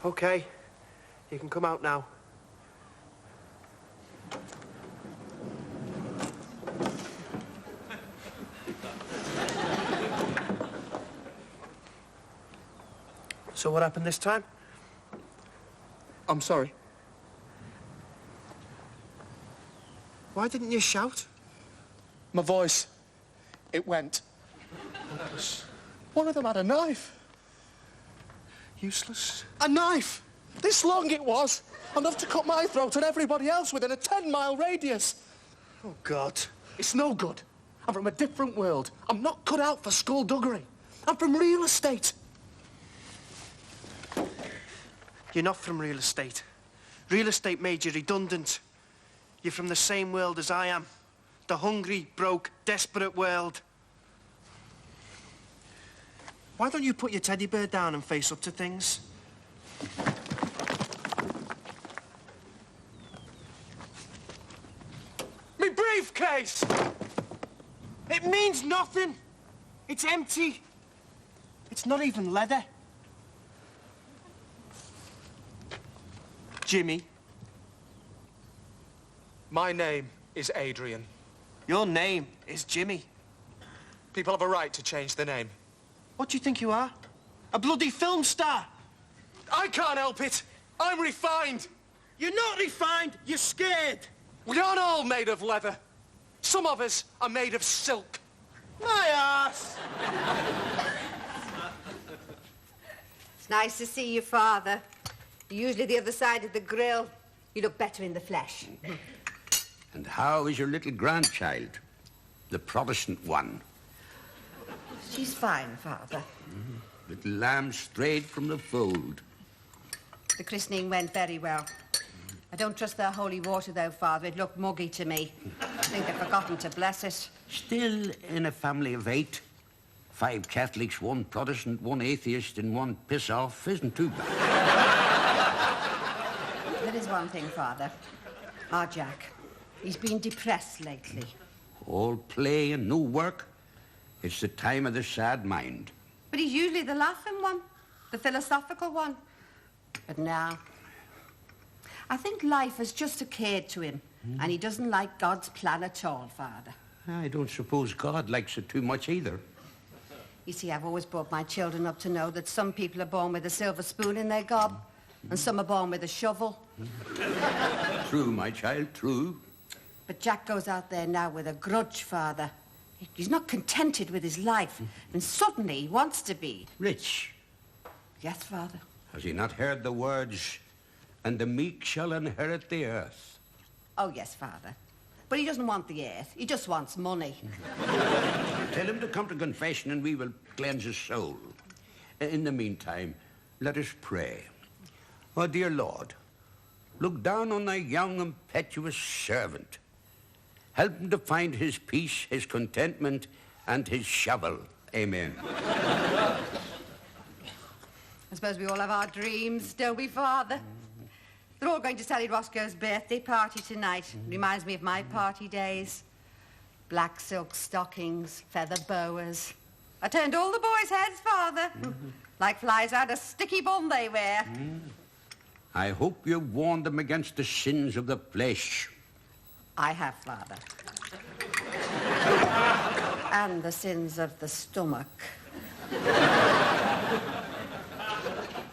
OK. You can come out now. So what happened this time? I'm sorry. Why didn't you shout? My voice, it went. One of them had a knife. Useless. A knife! This long it was. Enough to cut my throat and everybody else within a 10-mile radius. Oh, God. It's no good. I'm from a different world. I'm not cut out for skullduggery. I'm from real estate. You're not from real estate. Real estate made you redundant. You're from the same world as I am. The hungry, broke, desperate world. Why don't you put your teddy bear down and face up to things? Me briefcase! It means nothing. It's empty. It's not even leather. Jimmy. My name is Adrian. Your name is Jimmy. People have a right to change their name. What do you think you are? A bloody film star? I can't help it. I'm refined. You're not refined. You're scared. We aren't all made of leather. Some of us are made of silk. My ass! It's nice to see you, Father. You're usually the other side of the grill. You look better in the flesh. And how is your little grandchild? The Protestant one? She's fine, Father. Little lamb strayed from the fold. The christening went very well. I don't trust their holy water, though, Father. It looked muggy to me. I think they've forgotten to bless it. Still in a family of 8. 5 Catholics, 1 Protestant, 1 atheist, and 1 piss-off isn't too bad. There is one thing, Father. Our Jack. He's been depressed lately. All play and no work. It's the time of the sad mind. But he's usually the laughing one, the philosophical one. But now, I think life has just occurred to him, and he doesn't like God's plan at all, Father. I don't suppose God likes it too much either. You see, I've always brought my children up to know that some people are born with a silver spoon in their gob, and some are born with a shovel. True, my child, true. But Jack goes out there now with a grudge, Father. He's not contented with his life, and suddenly he wants to be. Rich. Yes, Father. Has he not heard the words, and the meek shall inherit the earth? Oh, yes, Father. But he doesn't want the earth. He just wants money. Tell him to come to confession and we will cleanse his soul. In the meantime, let us pray. Oh, dear Lord, look down on thy young, impetuous servant. Help him to find his peace, his contentment, and his shovel. Amen. I suppose we all have our dreams, don't we, Father? They're all going to Sally Roscoe's birthday party tonight. Reminds me of my party days. Black silk stockings, feather boas. I turned all the boys' heads, Father. Like flies out of sticky bun they wear. I hope you've warned them against the sins of the flesh. I have, Father. And the sins of the stomach.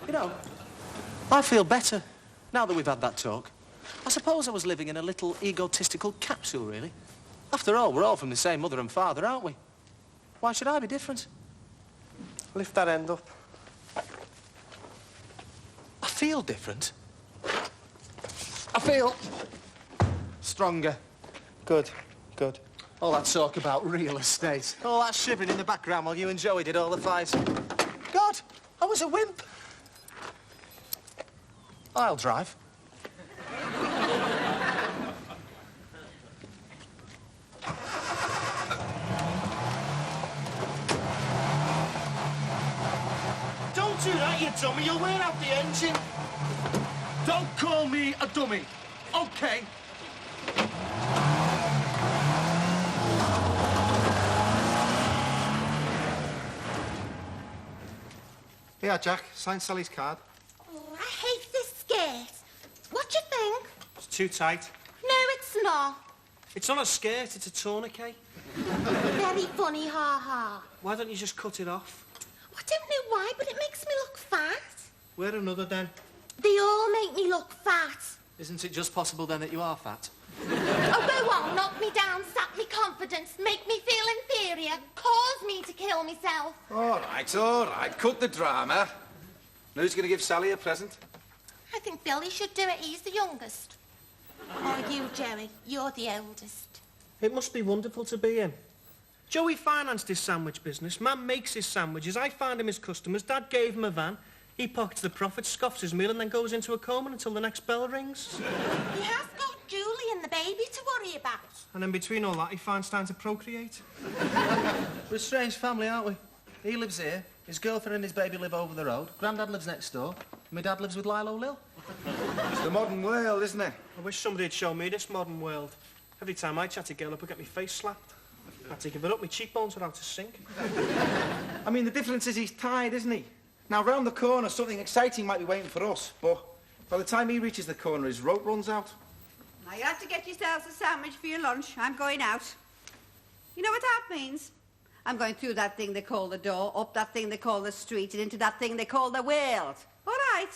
You know, I feel better now that we've had that talk. I suppose I was living in a little egotistical capsule, really. After all, we're all from the same mother and father, aren't we? Why should I be different? Lift that end up. I feel different. I feel stronger. Good, good. All that talk about real estate. All that shivering in the background while you and Joey did all the fights. God, I was a wimp. I'll drive. Don't do that, you dummy. You'll wear out the engine. Don't call me a dummy, okay? Yeah, Jack, sign Sally's card. Oh, I too tight. No, it's not. It's not a skirt, it's a tourniquet. Very funny, ha-ha. Why don't you just cut it off? I don't know why, but it makes me look fat. Wear another then. They all make me look fat. Isn't it just possible then that you are fat? Oh, go on, knock me down, sap me confidence, make me feel inferior, cause me to kill myself. All right. Cut the drama. Who's going to give Sally a present? I think Billy should do it. He's the youngest. Or you, Jerry. You're the oldest. It must be wonderful to be him. Joey financed his sandwich business. Man makes his sandwiches. I find him his customers. Dad gave him a van. He pockets the profits, scoffs his meal, and then goes into a coma until the next bell rings. He has got Julie and the baby to worry about. And in between all that, he finds time to procreate. We're a strange family, aren't we? He lives here, his girlfriend and his baby live over the road, Grandad lives next door, and my dad lives with Lilo Lil. It's the modern world, isn't it? I wish somebody had shown me this modern world. Every time I chat a girl up, I get my face slapped. I had to give it up, my cheekbones are out to sink. I mean, the difference is he's tired, isn't he? Now, round the corner, something exciting might be waiting for us, but by the time he reaches the corner, his rope runs out. Now, you have to get yourselves a sandwich for your lunch. I'm going out. You know what that means? I'm going through that thing they call the door, up that thing they call the street, and into that thing they call the world. All right?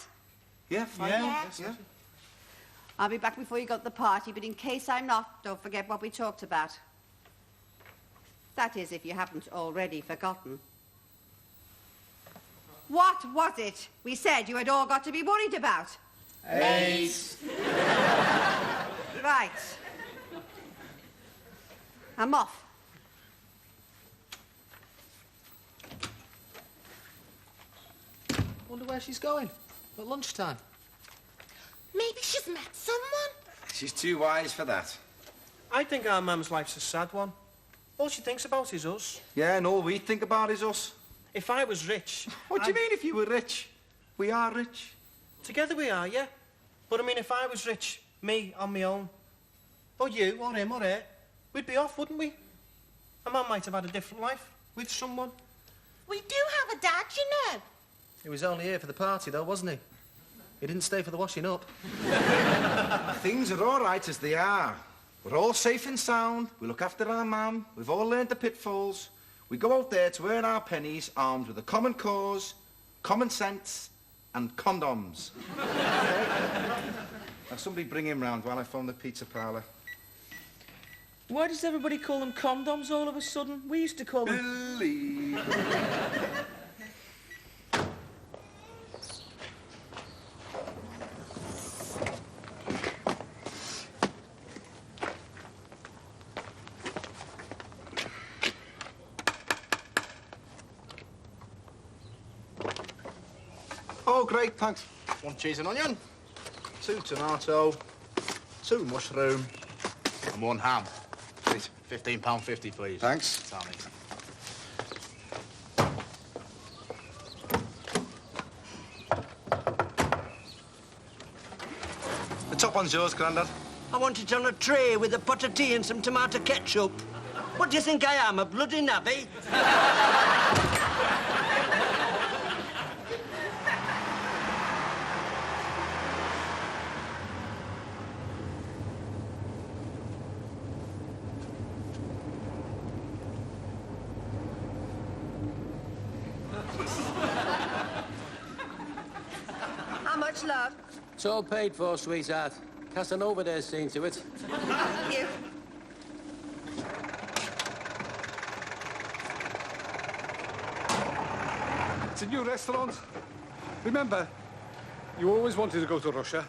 Yeah, fine. Yeah. I'll be back before you go to the party, but in case I'm not, don't forget what we talked about. That is, if you haven't already forgotten. What was it we said you had all got to be worried about? AIDS. Right. I'm off. Wonder where she's going at lunchtime. Maybe she's met someone. She's too wise for that. I think our mum's life's a sad one. All she thinks about is us. Yeah, and all we think about is us. If I was rich... What do you mean if you were rich? We are rich. Together we are, yeah. But I mean, if I was rich, me, on my own, or you, or him, or her, we'd be off, wouldn't we? A man might have had a different life with someone. We do have a dad, you know. He was only here for the party, though, wasn't he? He didn't stay for the washing up. Things are all right as they are. We're all safe and sound. We look after our mum. We've all learned the pitfalls. We go out there to earn our pennies armed with a common cause, common sense, and condoms. Now, somebody bring him round while I phone the pizza parlour. Why does everybody call them condoms all of a sudden? We used to call them... Billy. Oh, great, thanks. 1 cheese and onion, 2 tomato, 2 mushroom, and 1 ham. Please, £15.50, please. Thanks. Tommy. The top one's yours, Grandad. I want it on a tray with a pot of tea and some tomato ketchup. What do you think I am, a bloody navvy? How much, love? It's all paid for, sweetheart. Casanova there's seen to it. Thank you. It's a new restaurant. Remember, you always wanted to go to Russia.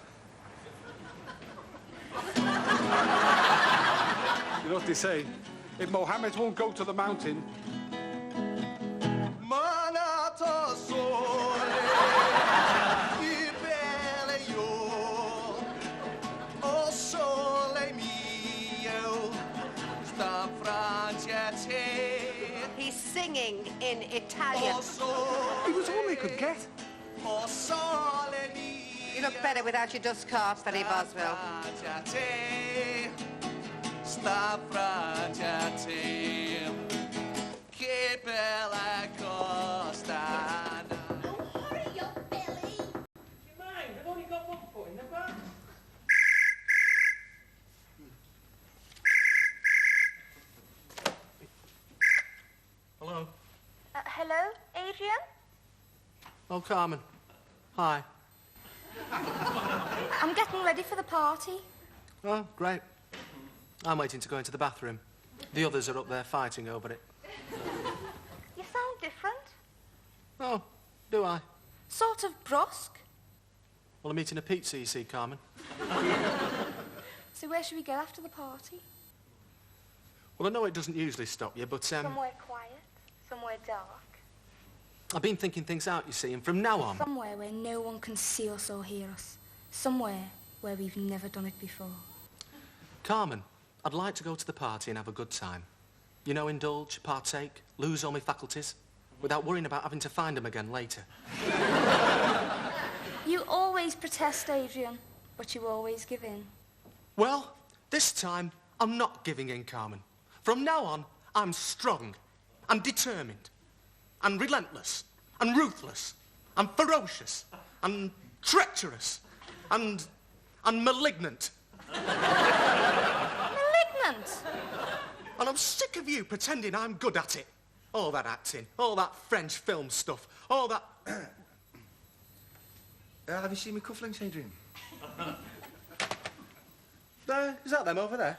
You know what they say? If Mohammed won't go to the mountain... He's singing in Italian. He was all he could get. You look better without your dust scarves, Fanny Boswell. Oh, hurry up, Billy. Do you mind? I've only got one foot in the van. Oh, Carmen. Hi. I'm getting ready for the party. Oh, great. I'm waiting to go into the bathroom. The others are up there fighting over it. You sound different. Oh, do I? Sort of brusque. Well, I'm eating a pizza, you see, Carmen. So where should we go after the party? Well, I know it doesn't usually stop you, but, Somewhere quiet, somewhere dark. I've been thinking things out, you see, and from now on... Somewhere where no one can see us or hear us. Somewhere where we've never done it before. Carmen, I'd like to go to the party and have a good time. You know, indulge, partake, lose all my faculties, without worrying about having to find them again later. You always protest, Adrian, but you always give in. Well, this time, I'm not giving in, Carmen. From now on, I'm strong, and determined, and relentless, and ruthless, and ferocious, and treacherous, and malignant. Malignant? And I'm sick of you pretending I'm good at it. All that acting, all that French film stuff, all that... Have you seen my cufflinks, Adrian? Is that them over there?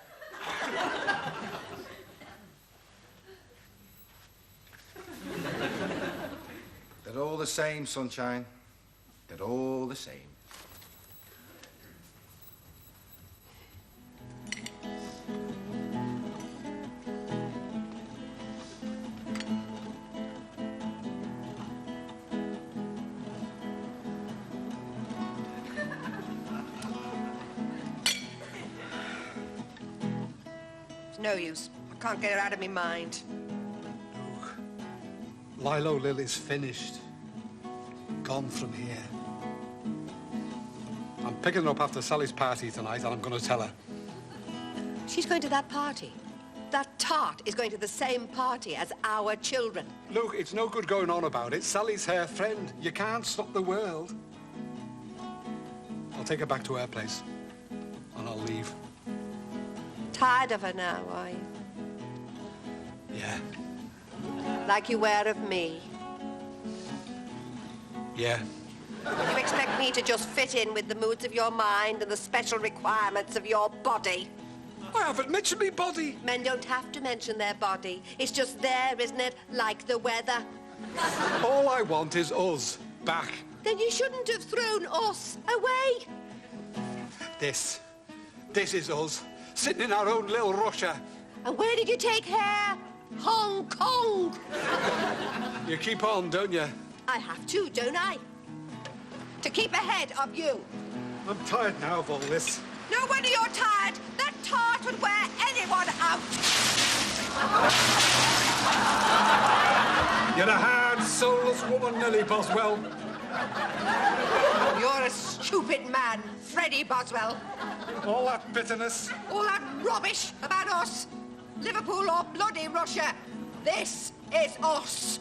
They're all the same, sunshine. They're all the same. It's no use. I can't get her out of my mind. Lilo Lily's finished. Gone from here. I'm picking her up after Sally's party tonight, and I'm going to tell her. She's going to that party. That tart is going to the same party as our children. Look, it's no good going on about it. Sally's her friend. You can't stop the world. I'll take her back to her place, and I'll leave. Tired of her now, are you? Yeah. Like you were of me. Yeah. You expect me to just fit in with the moods of your mind and the special requirements of your body? I haven't mentioned me body. Men don't have to mention their body. It's just there, isn't it? Like the weather. All I want is us back. Then you shouldn't have thrown us away. This is us, sitting in our own little Russia. And where did you take her? Hong Kong. You keep on, don't you? I have to, don't I? To keep ahead of you. I'm tired now of all this. No wonder you're tired. That tart would wear anyone out. You're a hard, soulless woman, Nellie Boswell. You're a stupid man, Freddie Boswell. All that bitterness. All that rubbish about us. Liverpool or bloody Russia. This is us.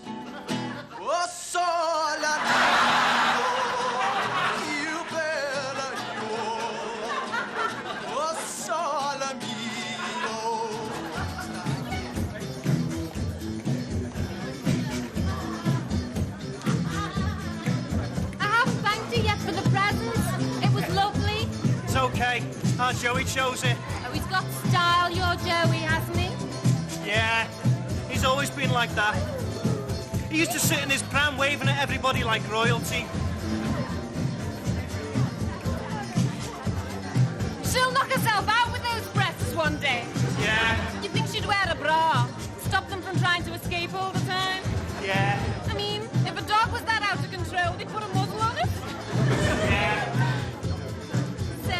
Oh, sola, you better go. Oh, sola, I haven't thanked you yet for the presents. It was lovely. It's okay. Our Joey chose it. Oh, he's got style, your Joey, hasn't he? Yeah, he's always been like that. He used to sit in his pram waving at everybody like royalty. She'll knock herself out with those breasts one day. Yeah. You think she'd wear a bra? Stop them from trying to escape all the time? Yeah. I mean, if a dog was that out of control, they'd put a muzzle on it. Yeah. So,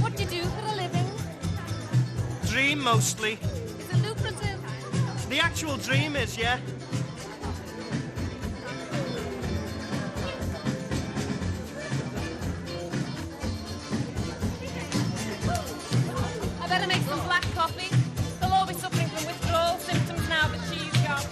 what do you do for a living? Dream, mostly. Is it lucrative? The actual dream is, yeah. I better make some black coffee. They'll all be suffering from withdrawal symptoms now that she's gone.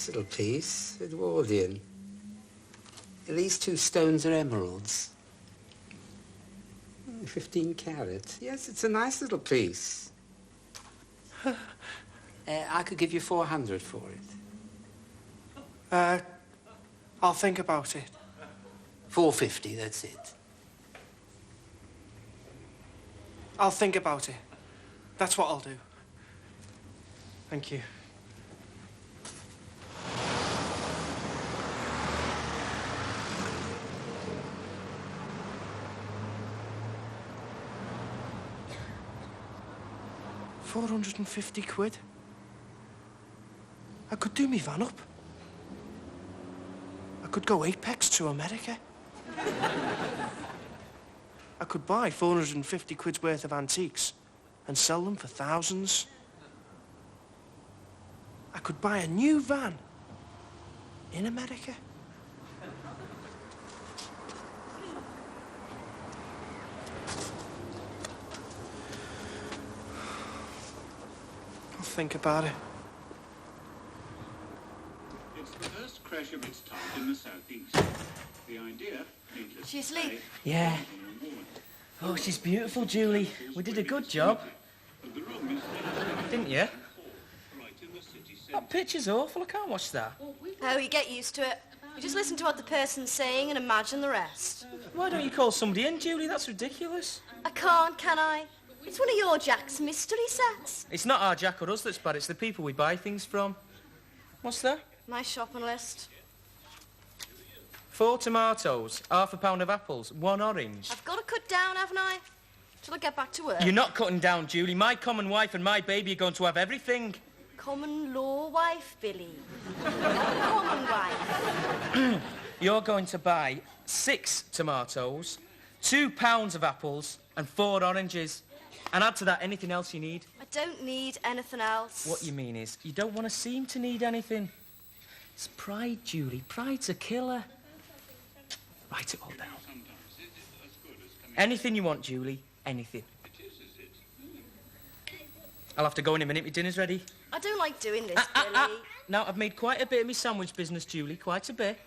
nice little piece, Edwardian. These 2 stones are emeralds. 15 carat. Yes, it's a nice little piece. I could give you 400 for it. I'll think about it. 450, that's it. I'll think about it. That's what I'll do. Thank you. £450. I could do me van up. I could go apex to America. I could buy £450 worth of antiques and sell them for thousands. I could buy a new van in America. I'll think about it. It's the first crash of its type in the southeast. The idea, needless to She's say, asleep. Yeah. Oh, she's beautiful, Julie. We did a good job. Didn't you? That picture's awful. I can't watch that. Oh, you get used to it. You just listen to what the person's saying and imagine the rest. Why don't you call somebody in, Julie? That's ridiculous. I can't, can I? It's one of your Jack's mystery sets. It's not our Jack or us that's bad. It's the people we buy things from. What's that? My shopping list. 4 tomatoes, half a pound of apples, 1 orange. I've got to cut down, haven't I? Till I get back to work. You're not cutting down, Julie. My common wife and my baby are going to have everything. Common law wife, Billy. Common wife. You're going to buy 6 tomatoes, 2 pounds of apples and 4 oranges. And add to that anything else you need. I don't need anything else. What you mean is, you don't want to seem to need anything. It's pride, Julie. Pride's a killer. Write it all down. Anything you want, Julie. Anything. I'll have to go in a minute. My dinner's ready. I don't like doing this, Billy. Now, I've made quite a bit of my sandwich business, Julie. Quite a bit.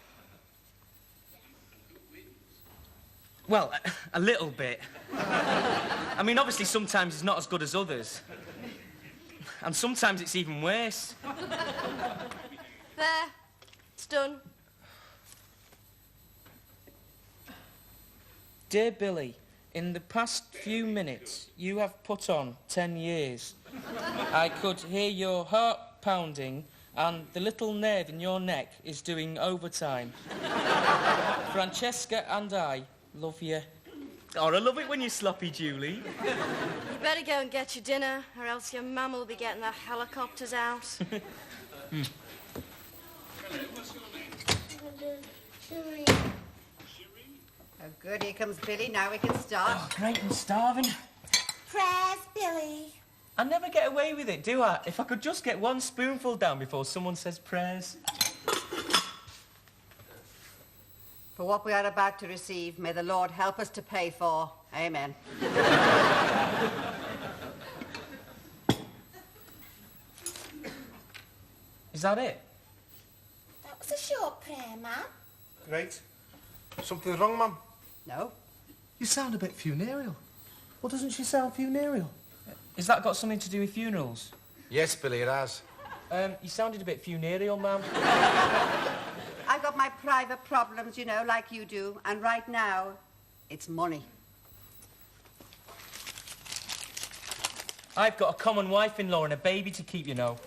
Well, a little bit. I mean, obviously, sometimes it's not as good as others. And sometimes it's even worse. There. It's done. Dear Billy, in the past few minutes, you have put on 10 years. I could hear your heart pounding and the little nerve in your neck is doing overtime. Francesca and I love you. Oh, I love it when you're sloppy, Julie. You better go and get your dinner, or else your mum will be getting the helicopters out. Oh, good, here comes Billy. Now we can start. Oh, great, I'm starving. Prayers, Billy. I never get away with it, do I? If I could just get 1 spoonful down before someone says prayers. For what we are about to receive, may the Lord help us to pay for. Amen. Is that it? That was a short prayer, Mum. Great. Something wrong, Mum? No. You sound a bit funereal. Well, doesn't she sound funereal? Has that got something to do with funerals? Yes, Billy, it has. You sounded a bit funereal, ma'am. I've got my private problems, you know, like you do. And right now, it's money. I've got a common wife-in-law and a baby to keep, you know.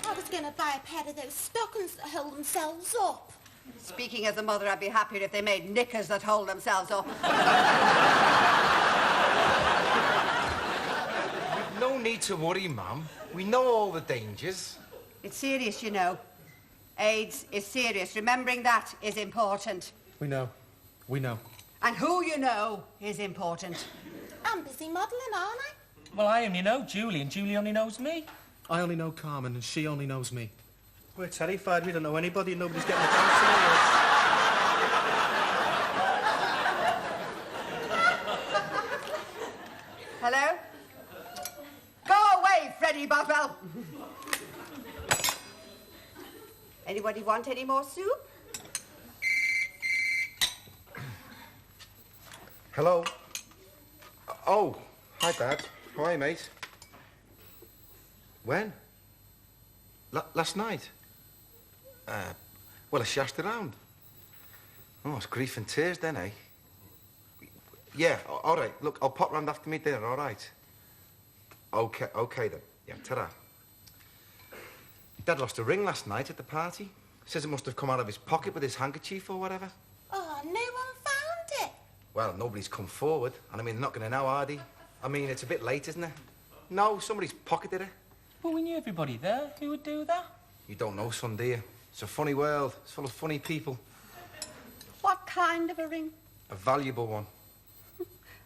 I was going to buy a pair of those stockings that hold themselves up. Speaking as a mother, I'd be happier if they made knickers that hold themselves up. No need to worry, Mum. We know all the dangers. It's serious, you know. AIDS is serious. Remembering that is important. We know. We know. And who you know is important. I'm busy modelling, aren't I? Well, I only know Julie, and Julie only knows me. I only know Carmen, and she only knows me. We're terrified. We don't know anybody, and nobody's getting a chance to know us. Hello? Go away, Freddie Boswell. Anybody want any more soup? Hello? Oh, hi, Dad. How are you, mate? When? Last night? Well, I shashed around. Oh, it's grief and tears then, eh? Yeah, all right. Look, I'll pop round after me dinner, all right? Okay then. Yeah, ta-ra. Dad lost a ring last night at the party. Says it must have come out of his pocket with his handkerchief or whatever. Oh, no one found it. Well, nobody's come forward. And I mean, they're not going to know, are they? I mean, it's a bit late, isn't it? No, somebody's pocketed it. Well, we knew everybody there. Who would do that? You don't know, son, do you? It's a funny world. It's full of funny people. What kind of a ring? A valuable one.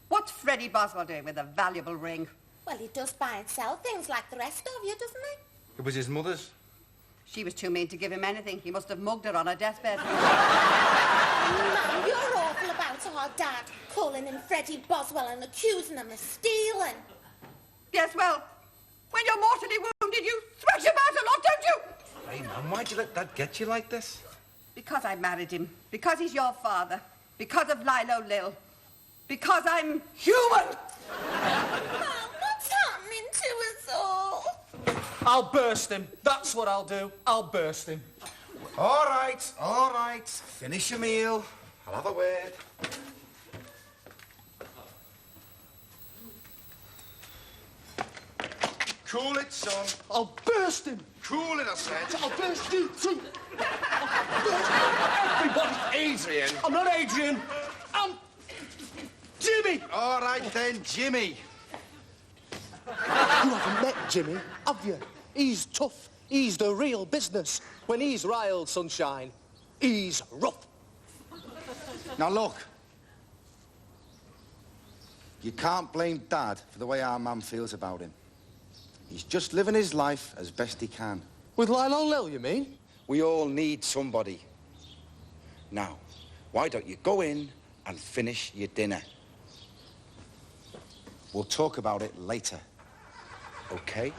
What's Freddie Boswell doing with a valuable ring? Well, he does buy and sell things like the rest of you, doesn't he? It was his mother's. She was too mean to give him anything. He must have mugged her on her deathbed. Mum, you're awful about our dad, calling him Freddie Boswell and accusing him of stealing. Yes, well, when you're mortally wounded, you thrash him out a lot, don't you? Hey, Mum, why'd you let Dad get you like this? Because I married him. Because he's your father. Because of Lilo Lil. Because I'm human! Mum, what's happening to us all? I'll burst him. That's what I'll do. I'll burst him. All right. Finish your meal. I'll have a word. Cool it, son. I'll burst him. Cool it, I said. I'll burst you too. Everybody, Adrian. I'm not Adrian. I'm Jimmy. All right then, Jimmy. You haven't met Jimmy, have you? He's tough. He's the real business. When he's riled, sunshine, he's rough. Now look. You can't blame Dad for the way our mum feels about him. He's just living his life as best he can. With Lilo Lil, you mean? We all need somebody. Now, why don't you go in and finish your dinner? We'll talk about it later. Okay?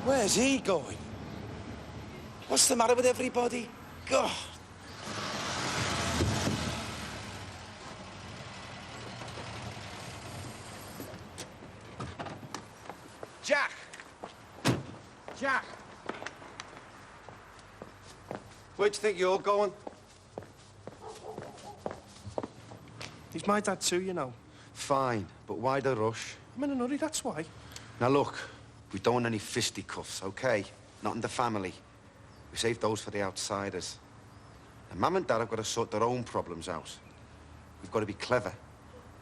Where's he going? What's the matter with everybody? God. Jack! Jack! Where do you think you're going? He's my dad too, you know. Fine, but why the rush? I'm in a hurry, that's why. Now look, we don't want any fisticuffs, okay? Not in the family. We save those for the outsiders. And Mum and Dad have got to sort their own problems out. We've got to be clever.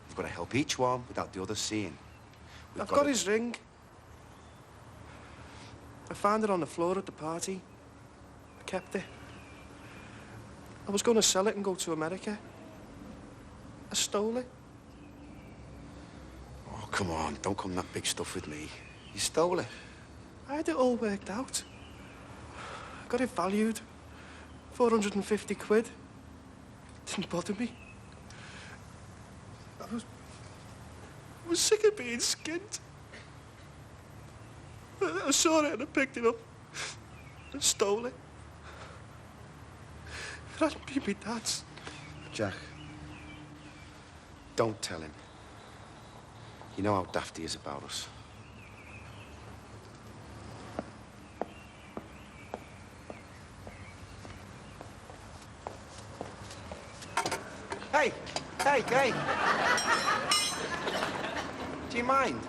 We've got to help each one without the other seeing. I've got his ring. I found it on the floor at the party. I kept it. I was going to sell it and go to America. I stole it. Oh, come on, don't come that big stuff with me. You stole it. I had it all worked out. I got it valued. 450 quid. Didn't bother me. I was sick of being skinned. I saw it and I picked it up and stole it. It hadn't been my dad's. Jack, don't tell him. You know how daft he is about us. Hey! Do you mind?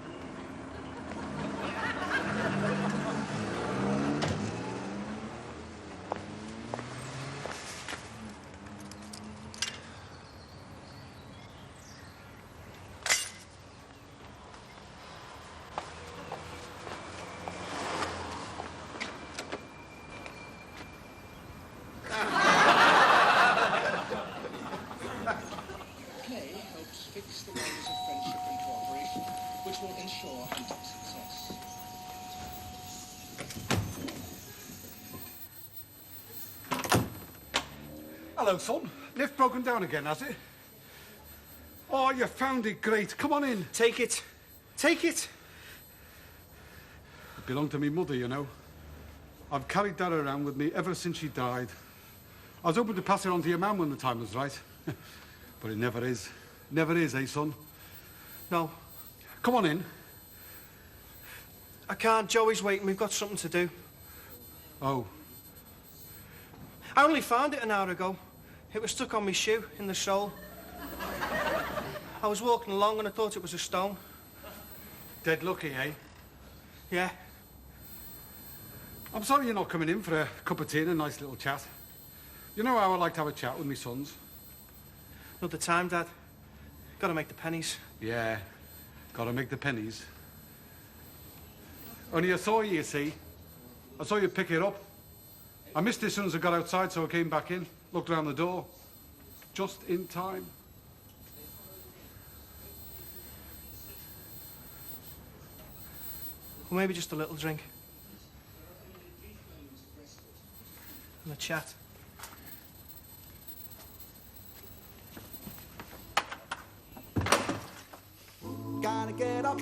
Hello, son. Lift broken down again, has it? Oh, you found it. Great. Come on in. Take it. Take it. belonged to me mother, you know. I've carried that around with me ever since she died. I was hoping to pass it on to your man when the time was right. But it never is. Never is, eh, son? No. Come on in. I can't. Joey's waiting. We've got something to do. Oh. I only found it an hour ago. It was stuck on my shoe, in the sole. I was walking along and I thought it was a stone. Dead lucky, eh? Yeah. I'm sorry you're not coming in for a cup of tea and a nice little chat. You know how I like to have a chat with me sons? Another time, Dad. Gotta make the pennies. Yeah, gotta make the pennies. Only I saw you see. I saw you pick it up. I missed it as soon as I got outside, so I came back in, looked around the door. Just in time. Or maybe just a little drink. And a chat. Gotta get up